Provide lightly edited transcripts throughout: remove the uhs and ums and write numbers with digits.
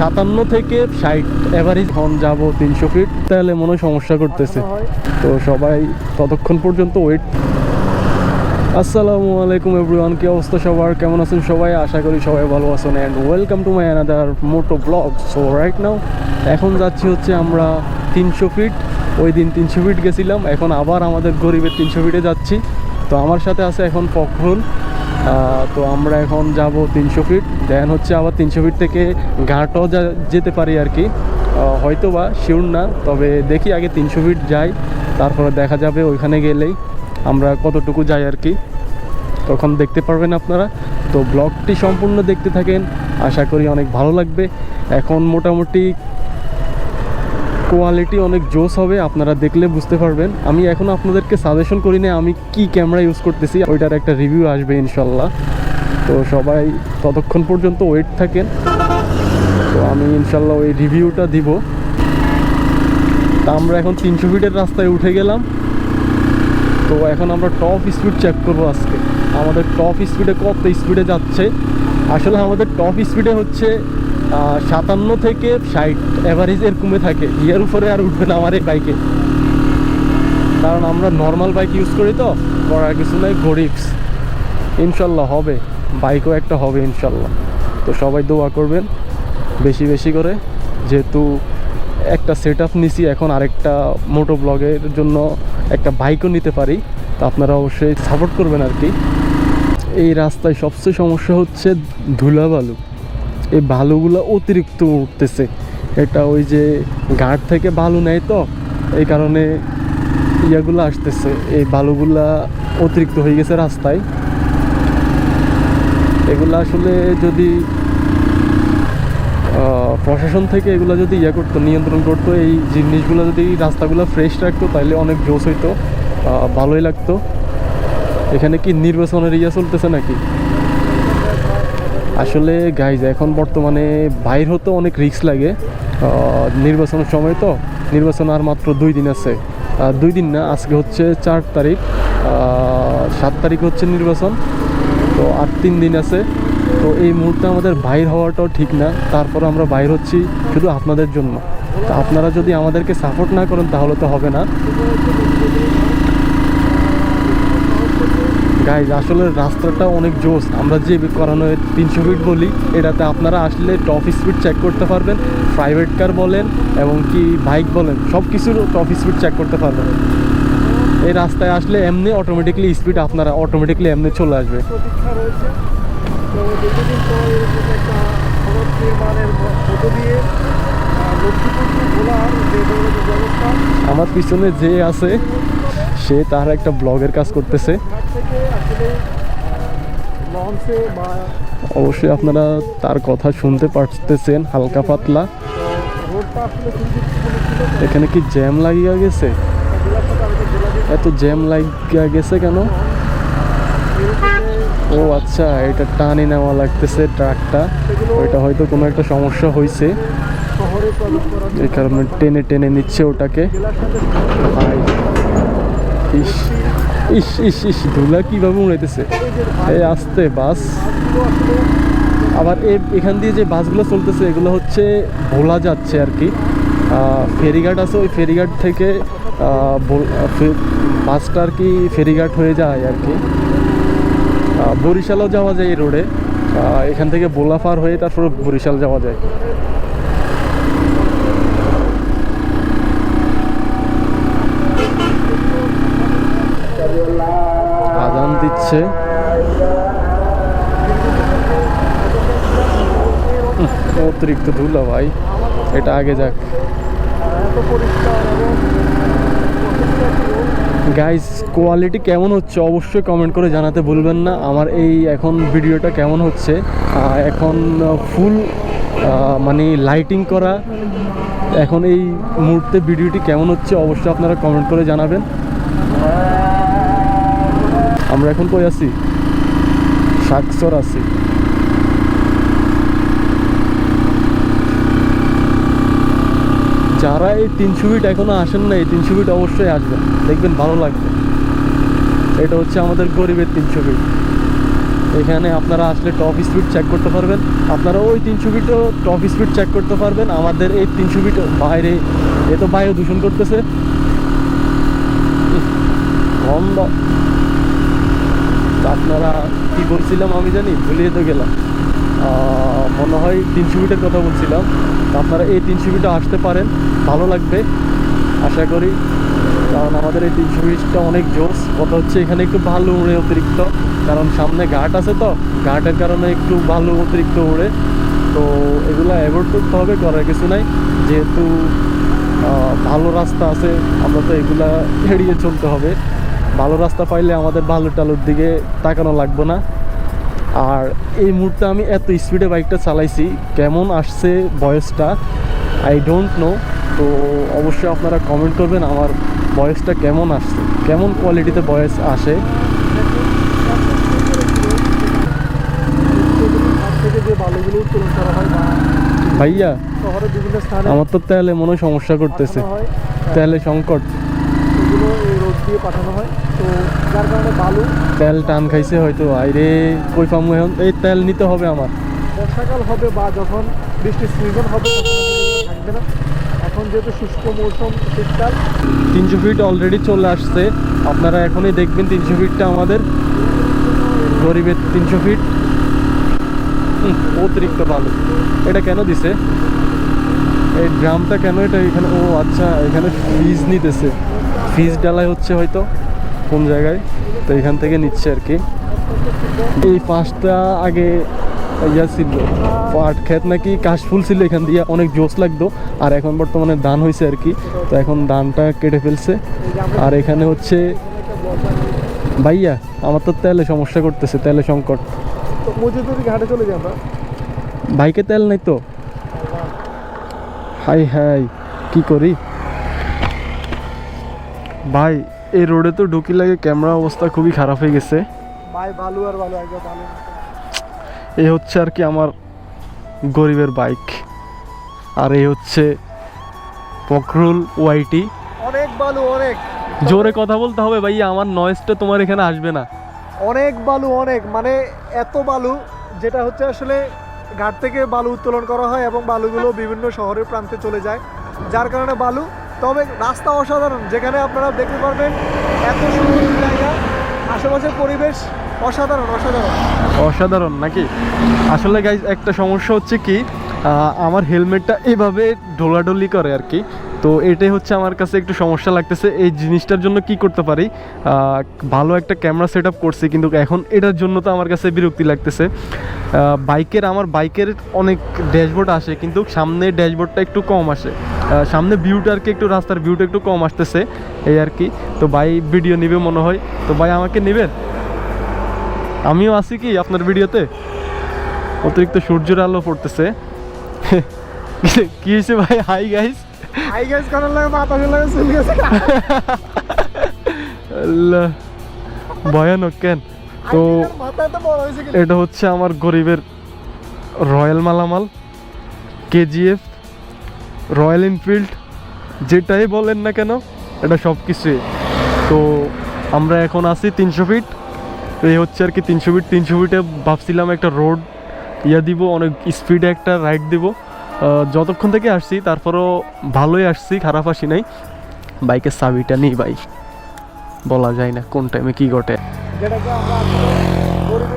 57 থেকে 60 এভারেজ। এখন যাব 300 ফিট, তাহলে মনে হয় সমস্যা করতেছে। তো সবাই ততক্ষণ পর্যন্ত ওয়েট। আসসালামু আলাইকুম এভরিওয়ান, কি অবস্থা সবার, কেমন আছেন সবাই? আশা করি সবাই ভালো আছেন and welcome to my another moto vlog. So right now এখন যাচ্ছি হচ্ছে আমরা 300 ফিট। ওই দিন 300 ফিট গেছিলাম, এখন আবার আমাদের গরিবের 300 ফিটে যাচ্ছি। তো আমার সাথে আছে এখন ফখরুল। তো আমরা এখন যাব 300 ফিট, দেন হচ্ছে আবার 300 ফিট থেকে ঘাটও যেতে পারি আর কি, হয়তো বা শিওর না, তবে দেখি আগে 300 ফিট যাই, তারপরে দেখা যাবে ওইখানে গেলেই আমরা কতটুকু যাই আর কি, তখন দেখতে পারবেন আপনারা। তো ব্লগটি সম্পূর্ণ দেখতে থাকেন, আশা করি অনেক ভালো লাগবে। এখন মোটামুটি কোয়ালিটি অনেক জোস হবে, আপনারা দেখলে বুঝতে পারবেন। আমি এখন আপনাদেরকে সাজেশন করি না আমি কি ক্যামেরা ইউজ করতেছি, ওইটার একটা রিভিউ আসবে ইনশাল্লাহ। তো সবাই ততক্ষণ পর্যন্ত ওয়েট থাকেন, তো আমি ইনশাল্লাহ ওই রিভিউটা দিব। তা আমরা এখন 300 ফিটের রাস্তায় উঠে গেলাম। তো এখন আমরা টপ স্পিড চেক করবো আজকে, আমাদের টপ স্পিডে কত স্পিডে যাচ্ছে। আসলে আমাদের টপ স্পিডে হচ্ছে 57 থেকে 60 এভারেজ এরকমে থাকে, এর উপরে আর উঠবে না আমার এই বাইকে, কারণ আমরা নর্মাল বাইক ইউজ করি, তো করার কিছু নাই, গরিবস। ইনশাল্লাহ হবে, বাইকও একটা হবে ইনশাল্লাহ। তো সবাই দোয়া করবেন বেশি বেশি করে, যেহেতু একটা সেট আপ নিছি, এখন আরেকটা মোটো ব্লগের জন্য একটা বাইকও নিতে পারি, তো আপনারা অবশ্যই সাপোর্ট করবেন আর কি। এই রাস্তায় সবচেয়ে সমস্যা হচ্ছে ধুলাবালু, এই বালুগুলো অতিরিক্ত উঠতেছে। এটা ওই যে ঘাট থেকে বালু নেয়, তো এই কারণে ইয়াগুলো আসতেছে, এই বালুগুলা অতিরিক্ত হয়ে গেছে রাস্তায়। এগুলো আসলে যদি প্রশাসন থেকে এগুলো যদি করতো, নিয়ন্ত্রণ করতো, এই জিনিসগুলো যদি রাস্তাগুলো ফ্রেশ রাখতো, তাহলে অনেক জোস হইতো, ভালোই লাগতো। এখানে কি নির্বাচনের চলতেছে নাকি? আসলে গাইজ এখন বর্তমানে বাইর হতে অনেক রিস্ক লাগে, নির্বাচনের সময় তো। নির্বাচন আর মাত্র 2 দিন আছে, 2 দিন না, আজকে হচ্ছে 4 তারিখ, 7 তারিখ হচ্ছে নির্বাচন, তো আর 3 দিন আছে। তো এই মুহূর্তে আমাদের বাইর হওয়াটাও ঠিক না, তারপর আমরা বাইর হচ্ছি শুধু আপনাদের জন্য। তো আপনারা যদি আমাদেরকে সাপোর্ট না করেন তাহলে তো হবে না গাইজ। আসলে রাস্তাটা অনেক জোস, আমরা যে করানো 300 ফিট বলি, এটাতে আপনারা আসলে টপ স্পিড চেক করতে পারবেন। প্রাইভেট কার বলেন এবং কি বাইক বলেন, সব কিছুর টপ স্পিড চেক করতে পারবেন। এই রাস্তায় আসলে এমনি অটোমেটিকলি স্পিড আপনারা অটোমেটিকলি এমনি চলে আসবে। আমার পিছনে যে আছে সে তার একটা ব্লগের কাজ করতেছে, অবশ্যই আপনারা তার কথা শুনতে পারতেছেন হালকা পাতলা। এখানে কি জ্যাম লাগিয়ে গেছে? এত জ্যাম লাগিয়ে গেছে কেন? ও আচ্ছা, এটা টানি নেওয়া লাগতেছে ট্রাকটা, ওইটা হয়তো কোনো একটা সমস্যা হয়েছে, এই কারণে টেনে টেনে নিচ্ছে ওটাকে। ইস ইস ইস ইস, ধুলা কীভাবে উড়াইতেছে! এই আসতে বাস, আবার এখান দিয়ে যে বাসগুলো চলতেছে এগুলো হচ্ছে ভোলা যাচ্ছে আর কি, ফেরিঘাট আছে, ওই ফেরিঘাট থেকে বাসটা আর কি ফেরিঘাট হয়ে যায় আর কি। বরিশালও যাওয়া যায় এই রোডে, এখান থেকে বোলা পার হয়ে তারপর বরিশাল যাওয়া যায়। আজান দিচ্ছে, অতিরিক্ত ধুলা ভাই, এটা আগে যাক। গাইস কোয়ালিটি কেমন হচ্ছে অবশ্যই কমেন্ট করে জানাতে ভুলবেন না। আমার এই এখন ভিডিওটা কেমন হচ্ছে, এখন ফুল মানে লাইটিং করা, এখন এই মুহূর্তে ভিডিওটি কেমন হচ্ছে অবশ্যই আপনারা কমেন্ট করে জানাবেন। আমরা এখন কই আছি? শাকসর আছি। যারা এই 300 ফিট এখনো আসেন না, এই 300 ফিট অবশ্যই আসবেন, দেখবেন ভালো লাগবে। এটা হচ্ছে আমাদের গরিবের 300 ফিট। এখানে আপনারা আসলে টপ স্পিড চেক করতে পারবেন। আপনারা ওই 300 ফিটও টপ স্পিড চেক করতে পারবেন। আমাদের এই 300 ফিট বাইরে এ তো বায়ু দূষণ করতেছে, গন্ধ। আপনারা কি বলছিলাম আমি জানি, ভুলিয়ে তো গেলাম। মনে হয় 300 ফিটের কথা বলছিলাম। আপনারা এই 300 ফিটে আসতে পারেন, ভালো লাগবে আশা করি। কারণ আমাদের এই 300 ফিটটা অনেক জোস। কথা হচ্ছে এখানে একটু ভালো উড়ে অতিরিক্ত, কারণ সামনে ঘাট আছে, তো ঘাটের কারণে একটু ভালো অতিরিক্ত উড়ে। তো এগুলো অ্যাভয়েড করতে হবে, করার কিছু নাই। যেহেতু ভালো রাস্তা আছে, আমরা তো এগুলা এড়িয়ে চলতে হবে। ভালো রাস্তা পাইলে আমাদের ভালো টালুর দিকে তাকানো লাগবে না। আর এই মুহূর্তে আমি এত স্পিডে বাইকটা চালাইছি, কেমন আসছে ভয়েসটা আই ডোন্ট নো। তো অবশ্যই আপনারা কমেন্ট করবেন আমার ভয়েসটা কেমন আসছে, কেমন কোয়ালিটিতে ভয়েস আসে। ভাইয়া আমার তো তেলে মনে হয় সমস্যা করতেছে, তেলে সংকট, পাঠানো হয়। তো যার কারণে বালু তেল টান খাইছে হয়তো। আইরে কই পামু এখন, এই তেল নিতে হবে আমার। বর্ষাকাল হবে বা যখন বৃষ্টির সিজন হবে থাকবে না। এখন যেহেতু শুষ্ক মৌসুম, শীতকাল। 300 ফিট অলরেডি চলে আসছে, আপনারা এখনই দেখবেন 300 ফিটটা আমাদের গরিবের 300 ফিট। অতিরিক্ত বালু। এটা কেন দিছে, এই ড্রামটা কেন এটা এখানে? ও আচ্ছা, এখানে ফিজ নিতেছে, ফিজ ডালাই হচ্ছে হয়তো কোন জায়গায়, তো এখান থেকে নিচ্ছে আর কি। এই পাশটা আগে ইয়া ছিল, পাট ক্ষেত নাকি কাশফুল ছিল, এখান দিয়ে অনেক জোস লাগতো। আর এখন বর্তমানে ধান হয়েছে আর কি, তো এখন ধানটা কেটে ফেলছে। আর এখানে হচ্ছে ভাইয়া আমার তো তেলে সমস্যা করতেছে, তেলে সংকট। ঘাটে চলে যাই আমরা, বাইকে তেল নাই তো। হাই হাই কি করি ভাই, এই রোডে তো ঢুকি লাগে ক্যামেরা অবস্থা খুবই খারাপ হয়ে গেছে ভাই। বালু আর বালু, একদম বালু। এই হচ্ছে আর কি আমার গরিবের বাইক। আর এই হচ্ছে ফখরুল ওয়াইটি। অনেক বালু, অনেক জোরে কথা বলতে হবে ভাইয়া, আমার নয়েজটা তোমার এখানে আসবে না। অনেক বালু, অনেক মানে এত বালু, যেটা হচ্ছে আসলে ঘাট থেকে বালু উত্তোলন করা হয় এবং বালুগুলো বিভিন্ন শহরের প্রান্তে চলে যায়, যার কারণে বালু। তবে রাস্তা অসাধারণ, যেখানে আপনারা দেখতে পারবেন এত সুন্দর জায়গা, আশেপাশের পরিবেশ অসাধারণ অসাধারণ অসাধারণ নাকি। আসলে গাইজ একটা সমস্যা হচ্ছে কি, আমার হেলমেটটা এভাবে ঢোলাঢলি করে আর কি, তো এটাই হচ্ছে আমার কাছে একটু সমস্যা লাগতেছে। এই জিনিসটার জন্য কি করতে পারি, ভালো একটা ক্যামেরা সেট আপ করছি, কিন্তু এখন এটার জন্য তো আমার কাছে বিরক্তি লাগতেছে। আমার বাইকের অনেক ড্যাশবোর্ড আসে, কিন্তু সামনে ড্যাশবোর্ডটা একটু কম আসে, সামনে ভিউটা আর কি, একটু রাস্তার ভিউটা একটু কম আসতেছে এই আর কি। তো ভাই ভিডিও নিবে মনে হয়, তো ভাই আমাকে নেবেন, আমিও আছি কি আপনার ভিডিওতে। অতিরিক্ত সূর্যের আলো পড়তেছে। কি হয়েছে ভাই? হাই গাইস, হাই গাইস করার লাগে মাথা লাগে চলে গেছে। আল্লাহ ভয়ানক কেন? তো এটা হচ্ছে আমার গরিবের রয়্যাল মালামাল, কেজিএফ, রয়্যাল এনফিল্ড, যেটাই বলেন না কেন এটা সব কিছুই। তো আমরা এখন আছি 300 ফিট, এই হচ্ছে আর কি 300 ফিট। 300 ফিটে ভাবছিলাম একটা রোড দিব, অনেক স্পিডে একটা রাইড দিব। যতক্ষণ থেকে আসছি তারপরও ভালোই আসছি, খারাপ আসি নাই। বাইকের চাবিটা নেই ভাই, বলা যায় না কোন টাইমে কি ঘটে।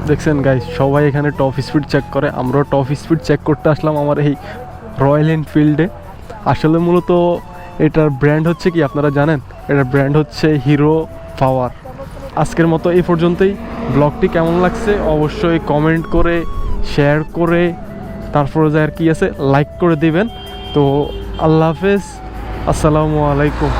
দেখছেন গাইস, সবাই এখানে টপ স্পিড চেক করে, আমরাও টপ স্পিড চেক করতে আসলাম আমার এই রয়্যাল এনফিল্ডে। আসলে মূলত এটার ব্র্যান্ড হচ্ছে কি আপনারা জানেন? এটার ব্র্যান্ড হচ্ছে হিরো পাওয়ার। আজকের মতো এই পর্যন্তই। ব্লগটি কেমন লাগছে অবশ্যই কমেন্ট করে, শেয়ার করে, তারপরে যা আর কি আছে লাইক করে দিবেন। তো আল্লাহ হাফেজ, আসসালামু আলাইকুম।